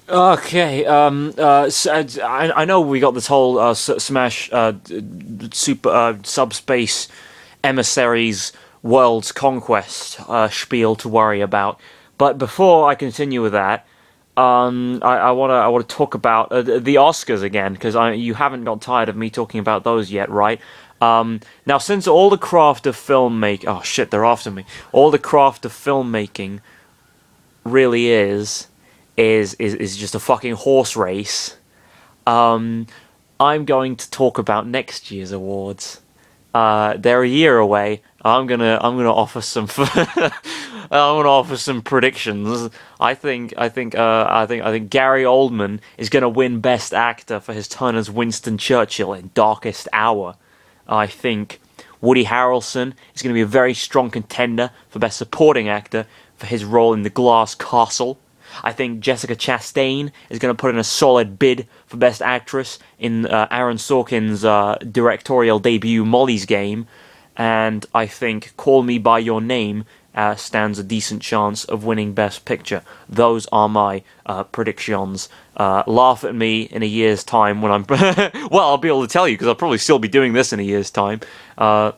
Okay, I know we got this whole Smash Super Subspace Emissaries World's Conquest spiel to worry about, but before I continue with that, I wanna talk about the Oscars again because you haven't got tired of me talking about those yet, right? Now since all the craft of filmmaking, oh shit, they're after me. All the craft of filmmaking really is just a fucking horse race. I'm going to talk about next year's awards. They're a year away. I'm gonna offer some I'm gonna offer some predictions. I think Gary Oldman is gonna win Best Actor for his turn as Winston Churchill in Darkest Hour. I think Woody Harrelson is going to be a very strong contender for Best Supporting Actor for his role in The Glass Castle. I think Jessica Chastain is going to put in a solid bid for Best Actress in Aaron Sorkin's directorial debut Molly's Game. And I think Call Me By Your Name stands a decent chance of winning Best Picture. Those are my predictions. Laugh at me in a year's time when I'm... well, I'll be able to tell you because I'll probably still be doing this in a year's time. And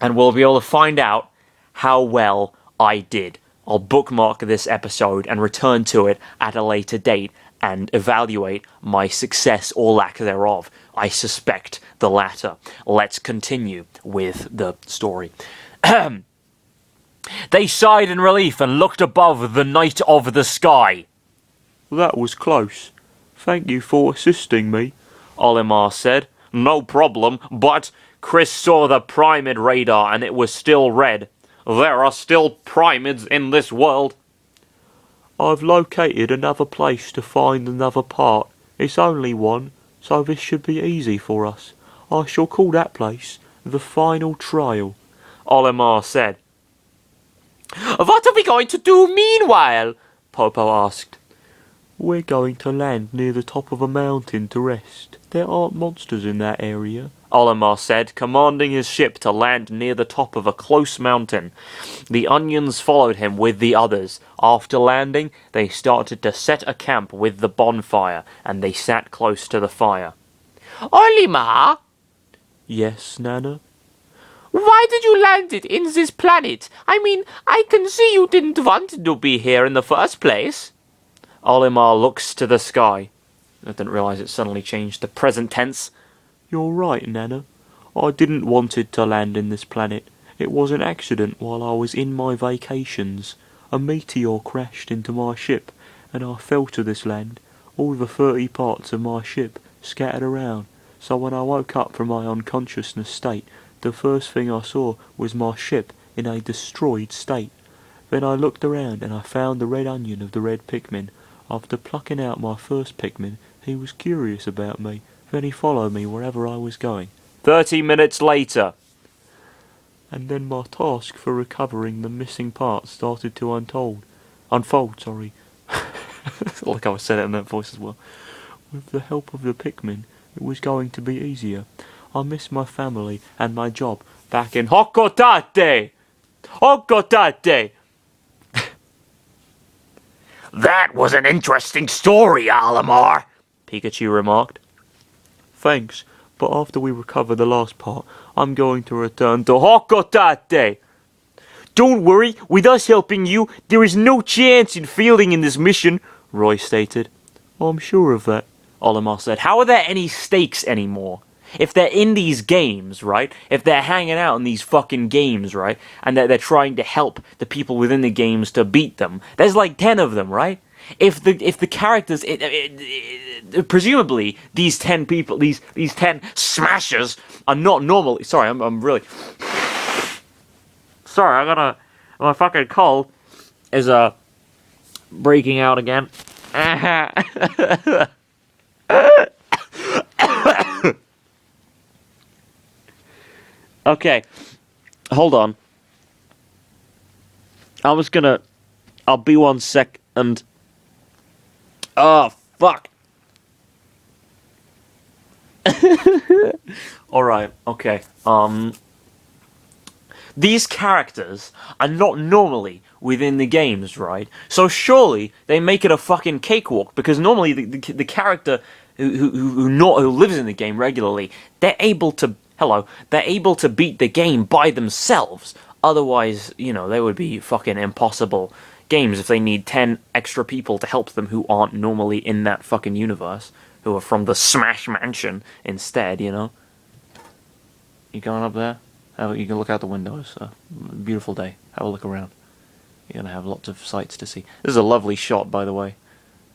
we'll be able to find out how well I did. I'll bookmark this episode and return to it at a later date and evaluate my success or lack thereof. I suspect the latter. Let's continue with the story. They sighed in relief and looked above the night of the sky. That was close. Thank you for assisting me, Olimar said. No problem, but Chris saw the Primid radar and it was still red. There are still Primids in this world. I've located another place to find another part. It's only one, so this should be easy for us. I shall call that place the Final Trial, Olimar said. What are we going to do meanwhile? Popo asked. We're going to land near the top of a mountain to rest. There aren't monsters in that area, Olimar said, commanding his ship to land near the top of a close mountain. The onions followed him with the others. After landing, they started to set a camp with the bonfire, and they sat close to the fire. Olimar? Yes, Nana? Why did you land it in this planet? I mean, I can see you didn't want to be here in the first place. Olimar looks to the sky. I didn't realise it suddenly changed to present tense. You're right, Nana. I didn't want it to land in this planet. It was an accident while I was in my vacations. A meteor crashed into my ship, and I fell to this land. All the 30 parts of my ship scattered around, so when I woke up from my unconsciousness state, the first thing I saw was my ship in a destroyed state. Then I looked around and I found the red onion of the red Pikmin. After plucking out my first Pikmin, he was curious about me. Then he followed me wherever I was going. 30 minutes later. And then my task for recovering the missing parts started to unfold, sorry. Like I said it in that voice as well. With the help of the Pikmin, it was going to be easier. I missed my family and my job back in Hokotate! Hokotate! That was an interesting story, Olimar, Pikachu remarked. Thanks, but after we recover the last part, I'm going to return to Hokotate! Don't worry, with us helping you, there is no chance in failing in this mission, Roy stated. I'm sure of that, Olimar said. How are there any stakes anymore? If they're in these games, right? If they're hanging out in these fucking games, right? And they're trying to help the people within the games to beat them. There's like 10 of them, right? If the characters, presumably these 10 people, these 10 smashers are not normally. Sorry, I'm really sorry. My fucking cold is breaking out again. Okay, hold on. I'll be 1 sec and. Oh, fuck. Alright, okay. These characters are not normally within the games, right? So surely they make it a fucking cakewalk, because normally the character who lives in the game regularly, they're able to beat the game by themselves. Otherwise, they would be fucking impossible games if they need 10 extra people to help them who aren't normally in that fucking universe, who are from the Smash Mansion instead, You going up there? You can look out the windows. Beautiful day. Have a look around. You're gonna have lots of sights to see. This is a lovely shot, by the way.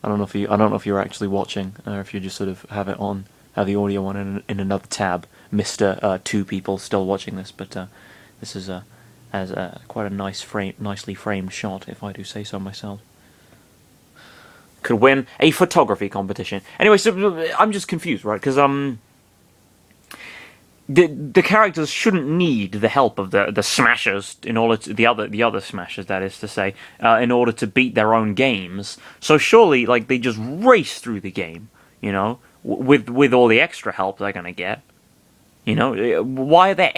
I don't know if you're actually watching, or if you just sort of have the audio on in another tab. Mr. Two people still watching this, but this is quite a nicely framed shot, if I do say so myself. Could win a photography competition. Anyway, so I'm just confused, right? Because the characters shouldn't need the help of the smashers in order to the other smashers, that is to say, in order to beat their own games. So surely, they just race through the game, with all the extra help they're gonna get. How are there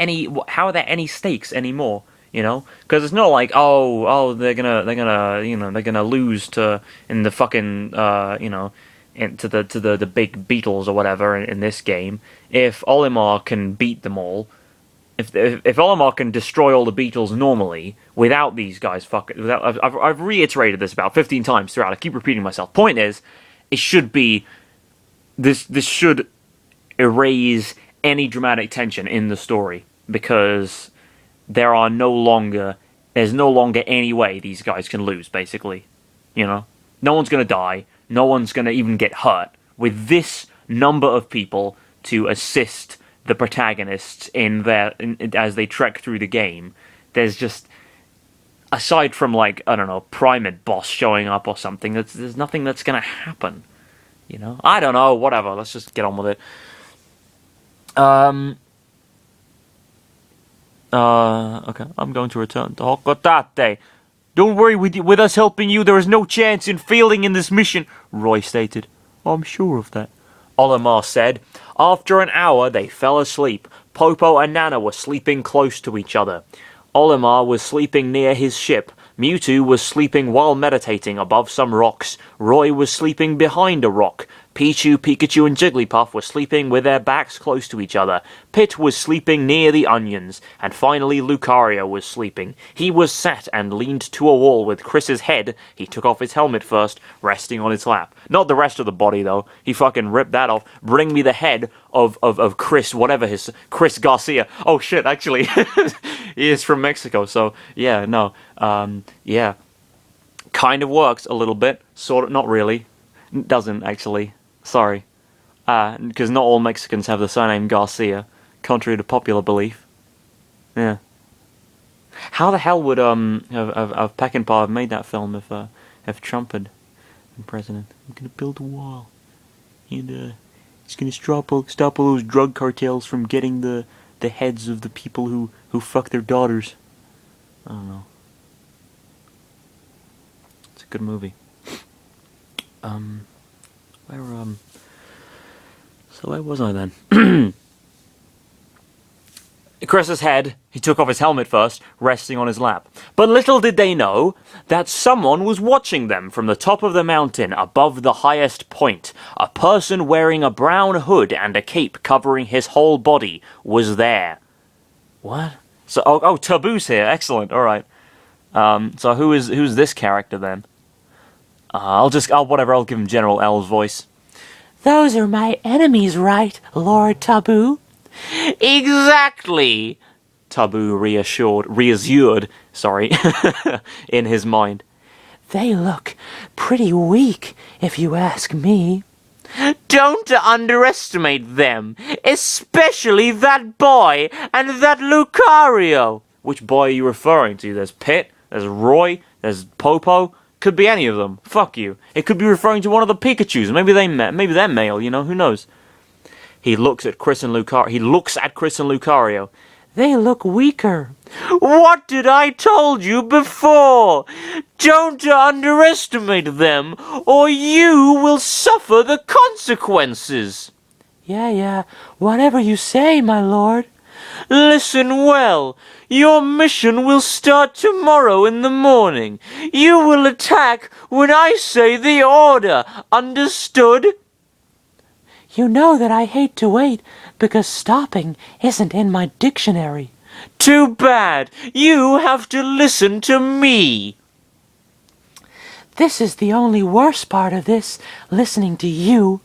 any stakes anymore? Because it's not like they're gonna lose in the fucking to the big beetles or whatever in this game. If Olimar can beat them all, if Olimar can destroy all the beetles normally without these guys I've reiterated this about 15 times throughout. I keep repeating myself. Point is, it should be this should erase any dramatic tension in the story, because there's no longer any way these guys can lose, basically. No one's gonna die. No one's going to even get hurt. With this number of people to assist the protagonists as they trek through the game, there's just, aside from Primate Boss showing up or something, there's nothing that's going to happen. I don't know, whatever, let's just get on with it. Okay, I'm going to return to Hokotate. Don't worry, with us helping you, there is no chance in failing in this mission, Roy stated. I'm sure of that, Olimar said. After an hour, they fell asleep. Popo and Nana were sleeping close to each other. Olimar was sleeping near his ship. Mewtwo was sleeping while meditating above some rocks. Roy was sleeping behind a rock. Pichu, Pikachu, and Jigglypuff were sleeping with their backs close to each other. Pit was sleeping near the onions. And finally, Lucario was sleeping. He was sat and leaned to a wall with Chris's head. He took off his helmet first, resting on his lap. Not the rest of the body, though. He fucking ripped that off. Bring me the head of Chris, whatever Chris Garcia. Oh shit, actually, he is from Mexico, so yeah, no. Yeah. Kind of works a little bit. Sort of, not really. Doesn't, actually. Sorry. Because not all Mexicans have the surname Garcia, contrary to popular belief. Yeah. How the hell would have Peckinpah have made that film if Trump had been president? I'm gonna build a wall, and it's gonna stop all those drug cartels from getting the heads of the people who fuck their daughters. I don't know. It's a good movie. Where was I then? Chris's head, he took off his helmet first, resting on his lap. But little did they know that someone was watching them from the top of the mountain above the highest point. A person wearing a brown hood and a cape covering his whole body was there. What? So, Tabuu's here. Excellent. All right. So who's this character then? I'll give him General L's voice. Those are my enemies, right, Lord Tabuu? Exactly, Tabuu reassured, in his mind. They look pretty weak, if you ask me. Don't underestimate them, especially that boy and that Lucario. Which boy are you referring to? There's Pit, there's Roy, there's Popo. Could be any of them. Fuck you. It could be referring to one of the Pikachus. Maybe they're male, who knows? He looks at Chris and Lucario. They look weaker. What did I told you before? Don't underestimate them, or you will suffer the consequences. Yeah, whatever you say, my lord. Listen well. Your mission will start tomorrow in the morning. You will attack when I say the order. Understood? You know that I hate to wait, because stopping isn't in my dictionary. Too bad. You have to listen to me. This is the only worst part of this, listening to you.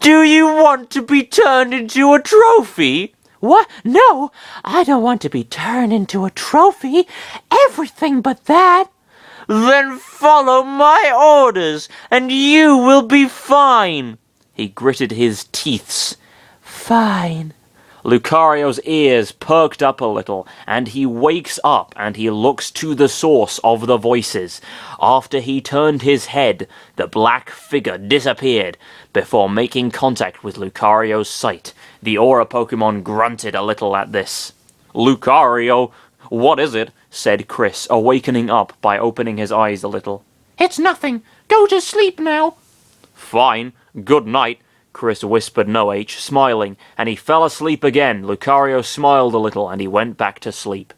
Do you want to be turned into a trophy? What? No, I don't want to be turned into a trophy. Everything but that. Then follow my orders, and you will be fine. He gritted his teeths. Fine. Lucario's ears perked up a little, and he wakes up and he looks to the source of the voices. After he turned his head, the black figure disappeared before making contact with Lucario's sight. The aura Pokemon grunted a little at this. "Lucario, what is it?" said Chris, awakening up by opening his eyes a little. It's nothing. Go to sleep now. "Fine. Good night," Chris whispered No-H, smiling, and he fell asleep again. Lucario smiled a little, and he went back to sleep.